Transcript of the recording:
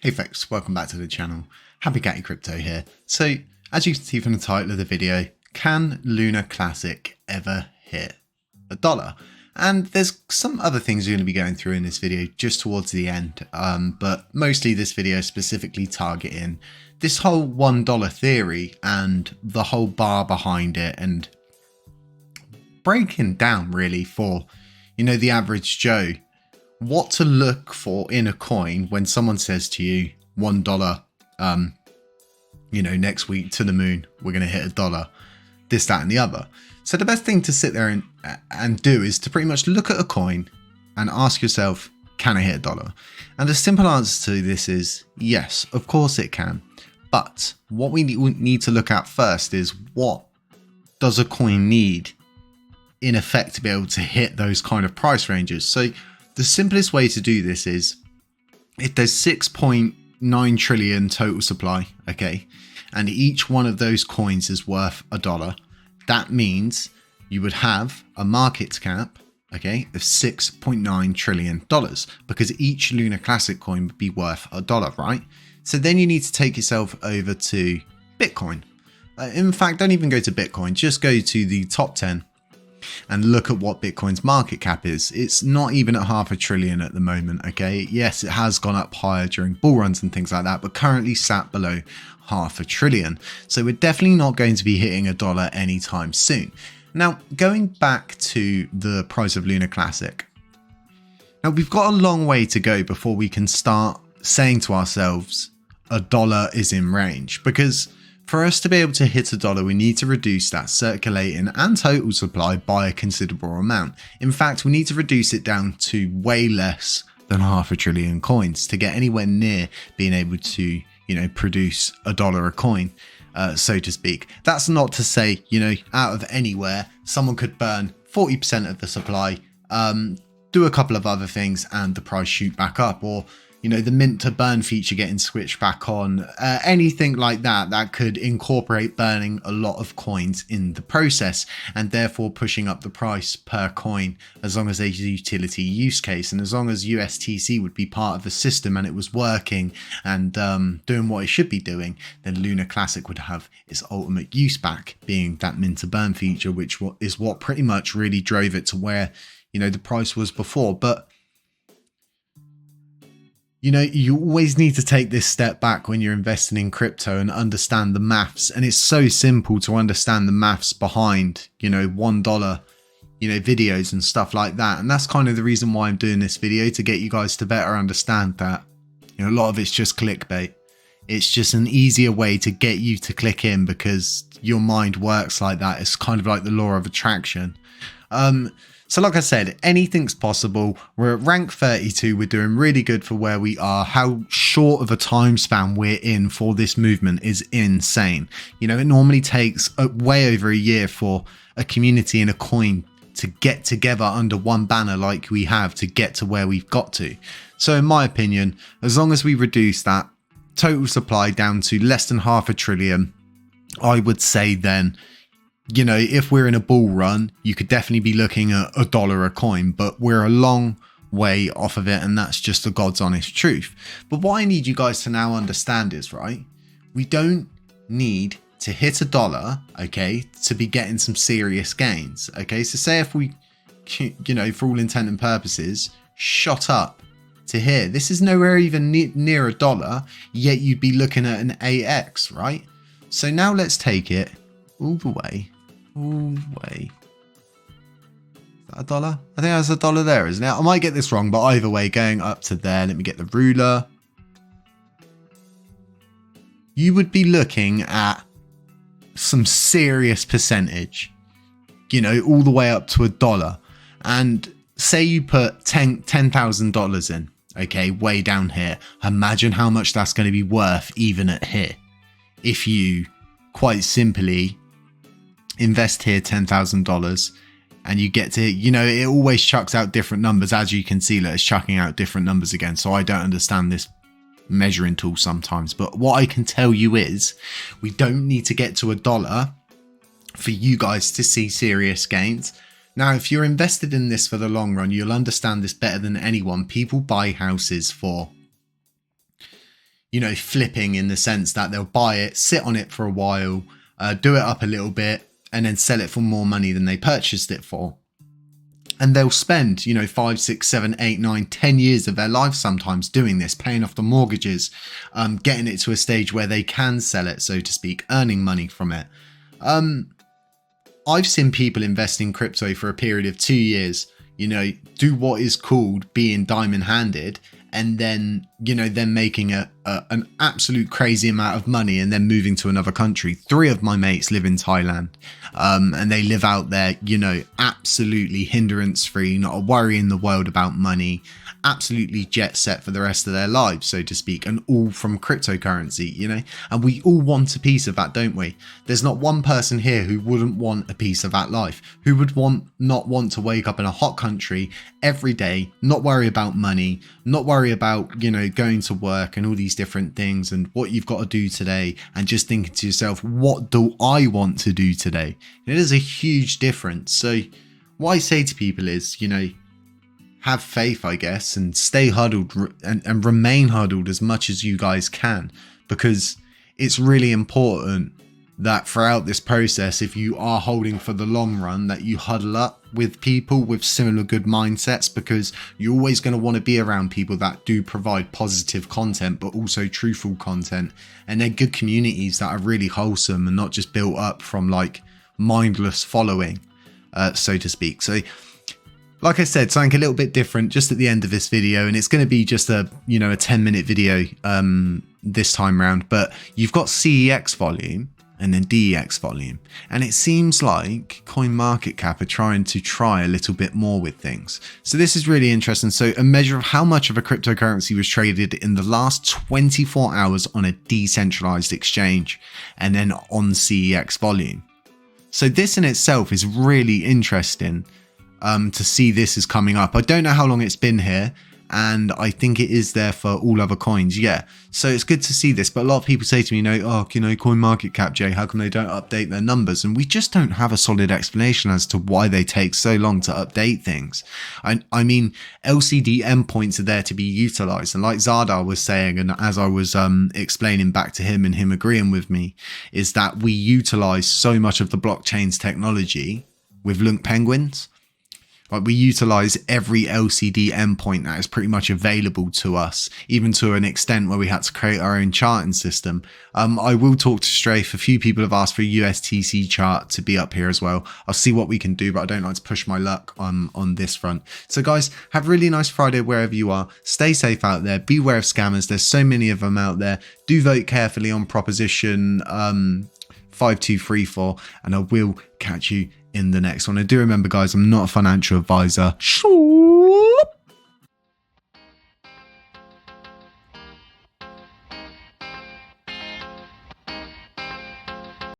Hey folks, welcome back to the channel. Happy Catty Crypto here. So, as you can see from the title of the video, can Lunar Classic ever hit $1? And there's some other things you're going to be going through in this video just towards the end, but mostly this video specifically targeting this whole $1 theory and the whole bar behind it, and breaking down really for, the average Joe, what to look for in a coin when someone says to you $1, next week to the moon, we're going to hit $1, this, that, and the other. So the best thing to sit there and do is to pretty much look at a coin and ask yourself, can I hit $1? And the simple answer to this is yes, of course it can. But what we need to look at first is, what does a coin need in effect to be able to hit those kind of price ranges? So the simplest way to do this is, if there's 6.9 trillion total supply, okay, and each one of those coins is worth $1, that means you would have a market cap, okay, of $6.9 trillion, because each Lunar Classic coin would be worth $1, right? So then you need to take yourself over to Bitcoin. In fact, don't even go to Bitcoin, just go to the top 10 and look at what Bitcoin's market cap is. It's not even at $500 billion at the moment, okay? Yes, it has gone up higher during bull runs and things like that, but currently sat below $500 billion. So we're definitely not going to be hitting $1 anytime soon. Now, going back to the price of Lunar Classic. Now, we've got a long way to go before we can start saying to ourselves, $1 is in range, because for us to be able to hit $1, we need to reduce that circulating and total supply by a considerable amount. In fact, we need to reduce it down to way less than $500 billion coins to get anywhere near being able to, produce $1 a coin, so to speak. That's not to say, out of anywhere, someone could burn 40% of the supply, do a couple of other things, and the price shoot back up, or the mint to burn feature getting switched back on, anything like that could incorporate burning a lot of coins in the process, and therefore pushing up the price per coin, as long as there's a utility use case, and as long as USTC would be part of the system and it was working and doing what it should be doing, then Lunar Classic would have its ultimate use back, being that mint to burn feature, which is what pretty much really drove it to where the price was before. But you always need to take this step back when you're investing in crypto and understand the maths. And it's so simple to understand the maths behind, $1, videos and stuff like that. And that's kind of the reason why I'm doing this video, to get you guys to better understand that, a lot of it's just clickbait. It's just an easier way to get you to click in, because your mind works like that. It's kind of like the law of attraction. So like I said, anything's possible. We're at rank 32. We're doing really good for where we are. How short of a time span we're in for this movement is insane. It normally takes way over a year for a community and a coin to get together under one banner like we have to get to where we've got to. So in my opinion, as long as we reduce that total supply down to less than $500 billion, I would say then, if we're in a bull run, you could definitely be looking at $1 a coin, but we're a long way off of it, and that's just the God's honest truth. But what I need you guys to now understand is, right, we don't need to hit $1, okay, to be getting some serious gains, okay? So say if we, for all intent and purposes, shot up to here, this is nowhere even near $1, yet you'd be looking at an 8x, right? So now let's take it all the way. Is that $1? I think that's $1 there, isn't it? I might get this wrong, but either way, going up to there, let me get the ruler. You would be looking at some serious percentage, all the way up to $1. And say you put $10,000 in, okay, way down here. Imagine how much that's going to be worth even at here. If you quite simply invest here $10,000 and you get to, it always chucks out different numbers. As you can see, it's chucking out different numbers again. So I don't understand this measuring tool sometimes. But what I can tell you is, we don't need to get to $1 for you guys to see serious gains. Now, if you're invested in this for the long run, you'll understand this better than anyone. People buy houses for, you know, flipping in the sense that they'll buy it, sit on it for a while, do it up a little bit, and then sell it for more money than they purchased it for. And they'll spend, you know, 5, 6, 7, 8, 9, 10 years of their life sometimes doing this, paying off the mortgages, getting it to a stage where they can sell it, so to speak, earning money from it. I've seen people invest in crypto for a period of 2 years, you know, do what is called being diamond handed, and then, you know, then making an absolute crazy amount of money and then moving to another country. 3 of my mates live in Thailand, and they live out there, you know, absolutely hindrance free, not a worry in the world about money, absolutely jet set for the rest of their lives, so to speak, and all from cryptocurrency, you know. And we all want a piece of that, don't we? There's not one person here who wouldn't want a piece of that life, who would not want to wake up in a hot country every day, not worry about money, not worry about, you know, going to work and all these different things and what you've got to do today, and just thinking to yourself, what do I want to do today? It is a huge difference. So what I say to people is, you know, have faith, I guess, and stay huddled and remain huddled as much as you guys can, because it's really important that throughout this process, if you are holding for the long run, that you huddle up with people with similar good mindsets, because you're always going to want to be around people that do provide positive content, but also truthful content. And they're good communities that are really wholesome and not just built up from like mindless following, so to speak. So like I said, something a little bit different just at the end of this video, and it's going to be just a, you know, a 10-minute video this time round. But you've got CEX volume and then DEX volume, and it seems like CoinMarketCap are trying to try a little bit more with things. So this is really interesting. So a measure of how much of a cryptocurrency was traded in the last 24 hours on a decentralized exchange, and then on CEX volume. So this in itself is really interesting. To see this is coming up. I don't know how long it's been here, and I think it is there for all other coins. Yeah, so it's good to see this. But a lot of people say to me, CoinMarketCap, Jay, how come they don't update their numbers? And we just don't have a solid explanation as to why they take so long to update things. I mean, LCD endpoints are there to be utilized, and like Zadar was saying, and as I was explaining back to him and him agreeing with me, is that we utilize so much of the blockchain's technology with Lunk Penguins. Like, we utilize every LCD endpoint that is pretty much available to us, even to an extent where we had to create our own charting system. I will talk to Strafe. A few people have asked for a USTC chart to be up here as well. I'll see what we can do, but I don't like to push my luck on this front. So guys, have a really nice Friday wherever you are. Stay safe out there. Beware of scammers. There's so many of them out there. Do vote carefully on Proposition 5234, and I will catch you in the next one. I do remember, guys, I'm not a financial advisor.